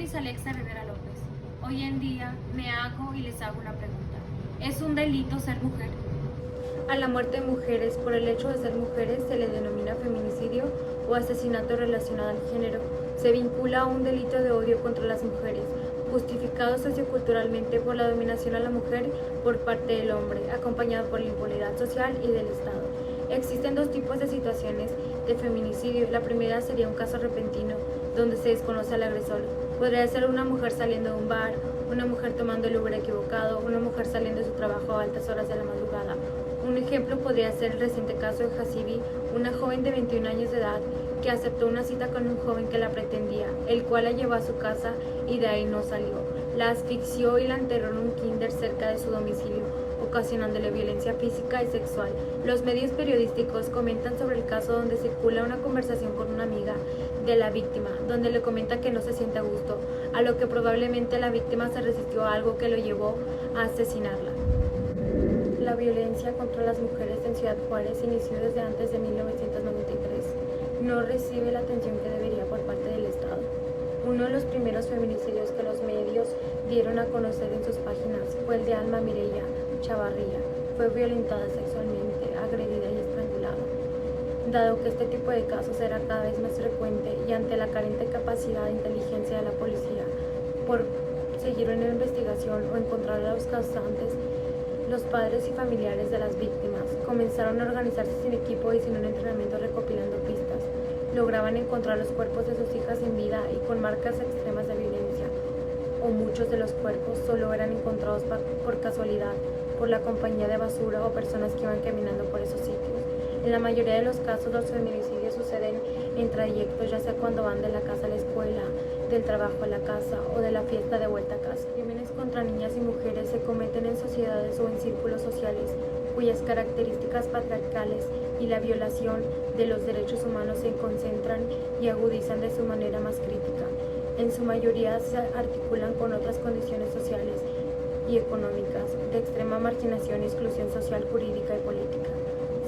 Luis Alexa Rivera López. Hoy en día me hago y les hago una pregunta. ¿Es un delito ser mujer? A la muerte de mujeres por el hecho de ser mujeres se le denomina feminicidio o asesinato relacionado al género. Se vincula a un delito de odio contra las mujeres, justificado socioculturalmente por la dominación a la mujer por parte del hombre, acompañado por la impunidad social y del Estado. Existen dos tipos de situaciones de feminicidio. La primera sería un caso repentino, donde se desconoce al agresor. Podría ser una mujer saliendo de un bar, una mujer tomando el Uber equivocado, una mujer saliendo de su trabajo a altas horas de la madrugada. Un ejemplo podría ser el reciente caso de Hasibi, una joven de 21 años de edad que aceptó una cita con un joven que la pretendía, el cual la llevó a su casa y de ahí no salió. La asfixió y la enterró en un kinder cerca de su domicilio, ocasionándole violencia física y sexual. Los medios periodísticos comentan sobre el caso donde circula una conversación con una amiga de la víctima, donde le comenta que no se siente a gusto, a lo que probablemente la víctima se resistió a algo que lo llevó a asesinarla. La violencia contra las mujeres en Ciudad Juárez inició desde antes de 1993. No recibe la atención que debería por parte del Estado. Uno de los primeros feminicidios que los medios dieron a conocer en sus páginas fue el de Alma Mireya Chavarría. Fue violentada sexualmente, agredida y estrangulada. Dado que este tipo de casos era cada vez más frecuente y ante la carente capacidad de inteligencia de la policía por seguir una investigación o encontrar a los causantes, los padres y familiares de las víctimas comenzaron a organizarse sin equipo y sin un entrenamiento recopilando pistas. Lograban encontrar los cuerpos de sus hijas sin vida y con marcas extremas de violencia, o muchos de los cuerpos solo eran encontrados por casualidad, por la compañía de basura o personas que iban caminando por esos sitios. En la mayoría de los casos los feminicidios suceden en trayectos, ya sea cuando van de la casa a la escuela, del trabajo a la casa o de la fiesta de vuelta a casa. Crímenes contra niñas y mujeres se cometen en sociedades o en círculos sociales cuyas características patriarcales y la violación de los derechos humanos se concentran y agudizan de su manera más crítica. En su mayoría se articulan con otras condiciones sociales y económicas de extrema marginación y exclusión social, jurídica y política.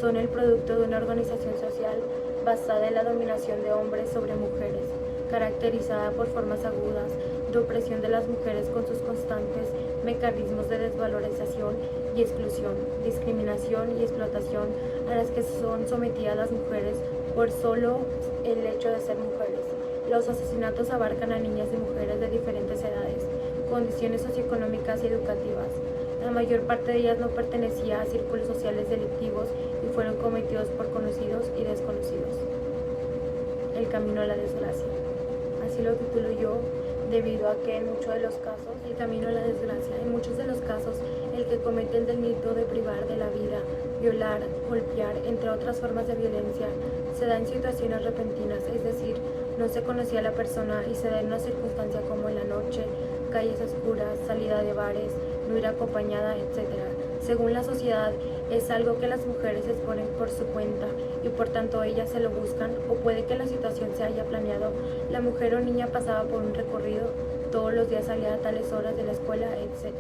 Son el producto de una organización social basada en la dominación de hombres sobre mujeres, caracterizada por formas agudas de opresión de las mujeres con sus constantes mecanismos de desvalorización y exclusión, discriminación y explotación a las que son sometidas las mujeres por solo el hecho de ser mujeres. Los asesinatos abarcan a niñas y mujeres de diferentes edades, condiciones socioeconómicas y educativas. La mayor parte de ellas no pertenecía a círculos sociales delictivos y fueron cometidos por conocidos y desconocidos. El camino a la desgracia. Así lo titulo yo, debido a que en muchos de los casos, el camino a la desgracia, en muchos de los casos, el que comete el delito de privar de la vida, violar, golpear, entre otras formas de violencia, se da en situaciones repentinas, es decir, no se conocía a la persona y se da en una circunstancia como en la noche, calles oscuras, salida de bares, no ir acompañada, etc. Según la sociedad, es algo que las mujeres exponen por su cuenta y por tanto ellas se lo buscan, o puede que la situación se haya planeado. La mujer o niña pasaba por un recorrido, todos los días salía a tales horas de la escuela, etc.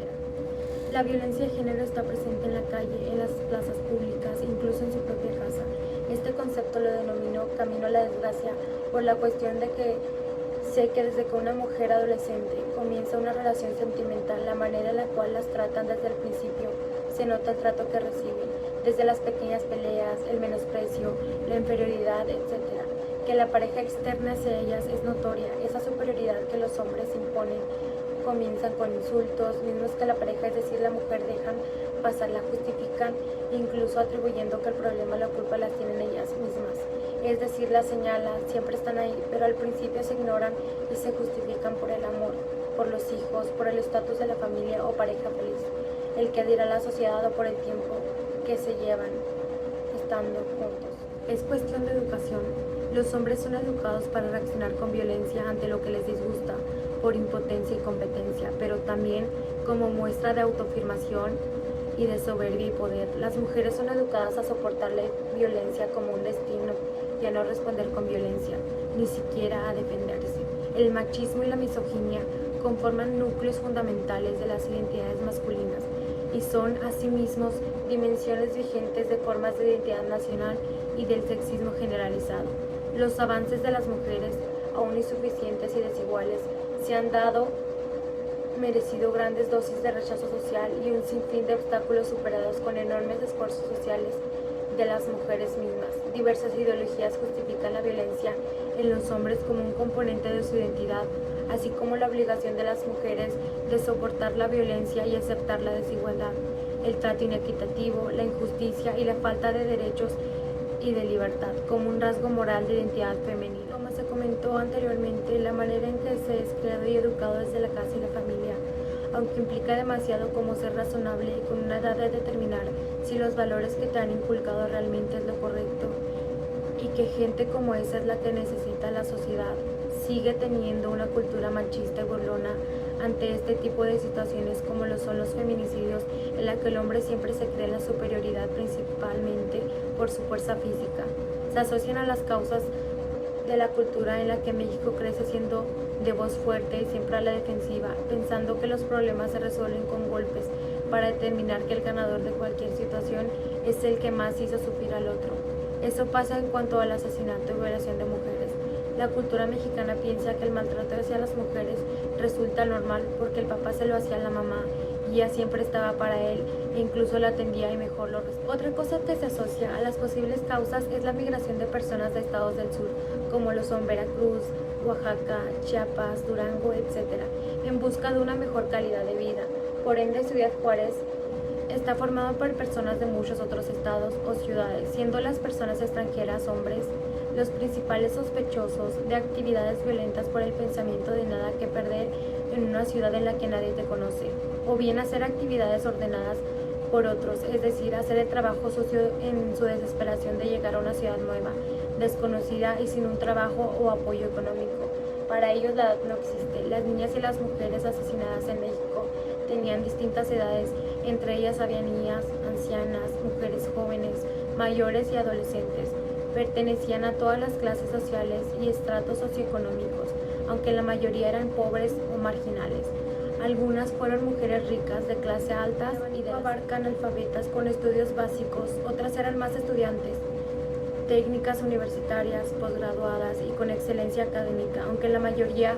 La violencia de género está presente en la calle, en las plazas públicas, incluso en su propia casa. Este concepto lo denomino camino a la desgracia por la cuestión de que sé que desde que una mujer adolescente comienza una relación sentimental, la manera en la cual las tratan desde el principio, se nota el trato que reciben, desde las pequeñas peleas, el menosprecio, la inferioridad, etc. Que la pareja externa hacia ellas es notoria, esa superioridad que los hombres imponen. Comienzan con insultos, mismos que la pareja, es decir, la mujer, dejan pasar, la justifican, incluso atribuyendo que el problema, la culpa las tienen ellas mismas. Es decir, la señalan, siempre están ahí, pero al principio se ignoran y se justifican por el amor, por los hijos, por el estatus de la familia o pareja feliz, el que dirá la sociedad o por el tiempo que se llevan estando juntos. Es cuestión de educación. Los hombres son educados para reaccionar con violencia ante lo que les disgusta, por impotencia y competencia, pero también como muestra de autoafirmación y de soberbia y poder. Las mujeres son educadas a soportar la violencia como un destino y a no responder con violencia, ni siquiera a defenderse. El machismo y la misoginia conforman núcleos fundamentales de las identidades masculinas y son asimismo dimensiones vigentes de formas de identidad nacional y del sexismo generalizado. Los avances de las mujeres, aún insuficientes y desiguales, se han merecido grandes dosis de rechazo social y un sinfín de obstáculos superados con enormes esfuerzos sociales de las mujeres mismas. Diversas ideologías justifican la violencia en los hombres como un componente de su identidad, así como la obligación de las mujeres de soportar la violencia y aceptar la desigualdad, el trato inequitativo, la injusticia y la falta de derechos y de libertad como un rasgo moral de identidad femenina. Como se comentó anteriormente, la manera en que se es creado y educado desde la casa y la familia, aunque implica demasiado como ser razonable y con una edad de determinar si los valores que te han inculcado realmente es lo correcto, y que gente como esa es la que necesita la sociedad, sigue teniendo una cultura machista y burlona ante este tipo de situaciones como lo son los feminicidios, en la que el hombre siempre se cree en la superioridad principalmente por su fuerza física. Se asocian a las causas de la cultura en la que México crece siendo de voz fuerte y siempre a la defensiva, pensando que los problemas se resuelven con golpes para determinar que el ganador de cualquier situación es el que más hizo sufrir al otro. Eso pasa en cuanto al asesinato y violación de mujeres. La cultura mexicana piensa que el maltrato hacia las mujeres resulta normal porque el papá se lo hacía a la mamá y ella siempre estaba para él e incluso la atendía y mejor lo respetaba. Otra cosa que se asocia a las posibles causas es la migración de personas de estados del sur, como lo son Veracruz, Oaxaca, Chiapas, Durango, etc., en busca de una mejor calidad de vida. Por ende, Ciudad Juárez está formado por personas de muchos otros estados o ciudades, siendo las personas extranjeras hombres los principales sospechosos de actividades violentas por el pensamiento de nada que perder en una ciudad en la que nadie te conoce, o bien hacer actividades ordenadas por otros, es decir, hacer el trabajo sucio en su desesperación de llegar a una ciudad nueva, desconocida y sin un trabajo o apoyo económico. Para ellos la edad no existe. Las niñas y las mujeres asesinadas en México tenían distintas edades, entre ellas había niñas, ancianas, mujeres jóvenes, mayores y adolescentes. Pertenecían a todas las clases sociales y estratos socioeconómicos, aunque la mayoría eran pobres o marginales. Algunas fueron mujeres ricas de clase alta y abarcan analfabetas con estudios básicos, otras eran más estudiantes, técnicas universitarias, posgraduadas y con excelencia académica, aunque la mayoría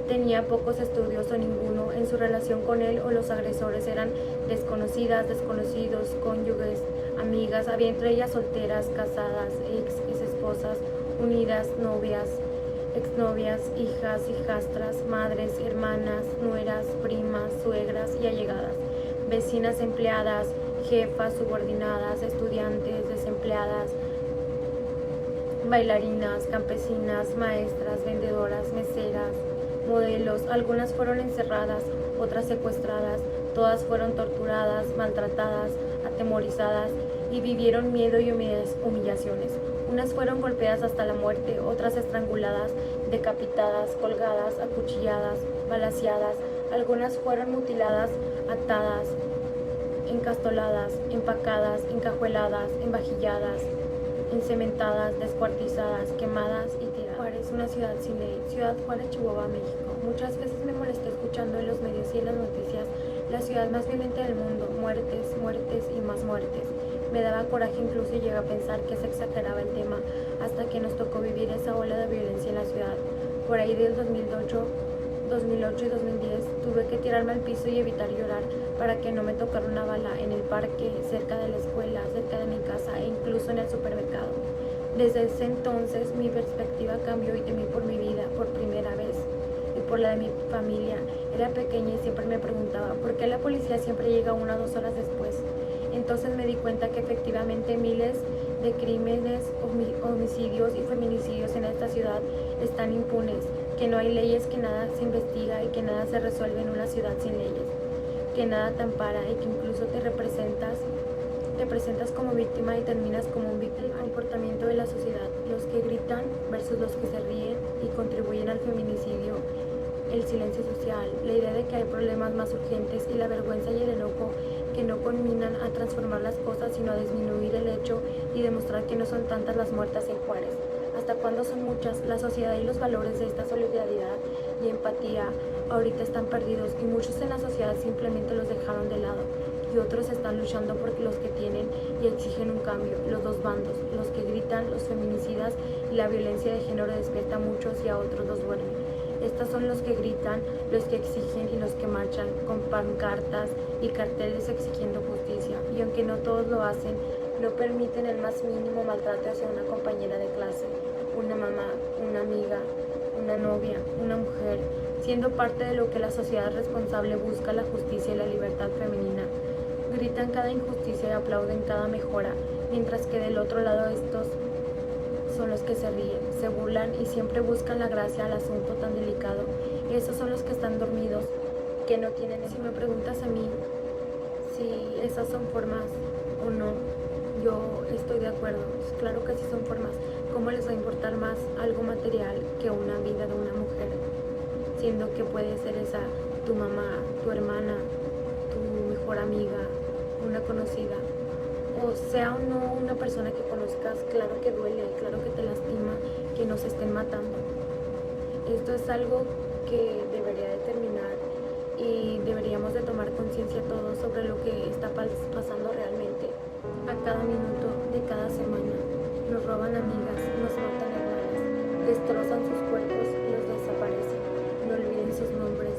tenía pocos estudios o ninguno. En su relación con él o los agresores eran desconocidas, desconocidos, cónyuges, amigas, había entre ellas solteras, casadas, ex-esposas, unidas, novias, exnovias, hijas, hijastras, madres, hermanas, nueras, primas, suegras y allegadas, vecinas empleadas, jefas, subordinadas, estudiantes, desempleadas, bailarinas, campesinas, maestras, vendedoras, meseras, modelos. Algunas fueron encerradas, otras secuestradas, todas fueron torturadas, maltratadas, atemorizadas y vivieron miedo y humillaciones. Unas fueron golpeadas hasta la muerte, otras estranguladas, decapitadas, colgadas, acuchilladas, balaceadas. Algunas fueron mutiladas, atadas, encastoladas, empacadas, encajueladas, envajilladas, encementadas, descuartizadas, quemadas y tiradas. Juárez, una ciudad sin ley. Ciudad Juárez, Chihuahua, México. Muchas veces me molesté escuchando en los medios y en las noticias la ciudad más violenta del mundo, muertes, muertes y más muertes. Me daba coraje, incluso llegué a pensar que se exageraba el tema, hasta que nos tocó vivir esa ola de violencia en la ciudad. Por ahí del 2008 y 2010 tuve que tirarme al piso y evitar llorar para que no me tocara una bala en el parque, cerca de la escuela, cerca de mi casa e incluso en el supermercado. Desde ese entonces mi perspectiva cambió y temí por mi vida por primera vez y por la de mi familia. Era pequeña y siempre me preguntaba por qué la policía siempre llega 1 o 2 horas después. Entonces me di cuenta que efectivamente miles de crímenes, homicidios y feminicidios en esta ciudad están impunes, que no hay leyes, que nada se investiga y que nada se resuelve en una ciudad sin leyes, que nada te ampara y que incluso te presentas como víctima y terminas como un víctima. El comportamiento de la sociedad, los que gritan versus los que se ríen y contribuyen al feminicidio, el silencio social, la idea de que hay problemas más urgentes y la vergüenza y el enojo que no culminan a transformar las cosas sino a disminuir el hecho y demostrar que no son tantas las muertas en Juárez. ¿Hasta cuándo son muchas? La sociedad y los valores de esta solidaridad y empatía ahorita están perdidos y muchos en la sociedad simplemente los dejaron de lado y otros están luchando por los que tienen y exigen un cambio. Los dos bandos, los que gritan, los feminicidas y la violencia de género despierta a muchos y a otros los duermen. Estos son los que gritan, los que exigen y los que marchan con pancartas y carteles exigiendo justicia. Y aunque no todos lo hacen, no permiten el más mínimo maltrato hacia una compañera de clase, una mamá, una amiga, una novia, una mujer, siendo parte de lo que la sociedad responsable busca, la justicia y la libertad femenina. Gritan cada injusticia y aplauden cada mejora, mientras que del otro lado estos son los que se ríen, se burlan y siempre buscan la gracia al asunto tan delicado. Esos son los que están dormidos, que no tienen. Si me preguntas a mí si esas son formas o no, yo estoy de acuerdo. Claro que sí son formas. ¿Cómo les va a importar más algo material que una vida de una mujer? Siendo que puede ser esa tu mamá, tu hermana, tu mejor amiga, una conocida, o sea o no una persona que conozcas. Claro que duele, claro que te lastima que nos estén matando. Esto es algo que debería de terminar y deberíamos de tomar conciencia todos sobre lo que está pasando realmente. A cada minuto de cada semana nos roban amigas, nos matan hermanas, destrozan sus cuerpos y los desaparecen. No olviden sus nombres,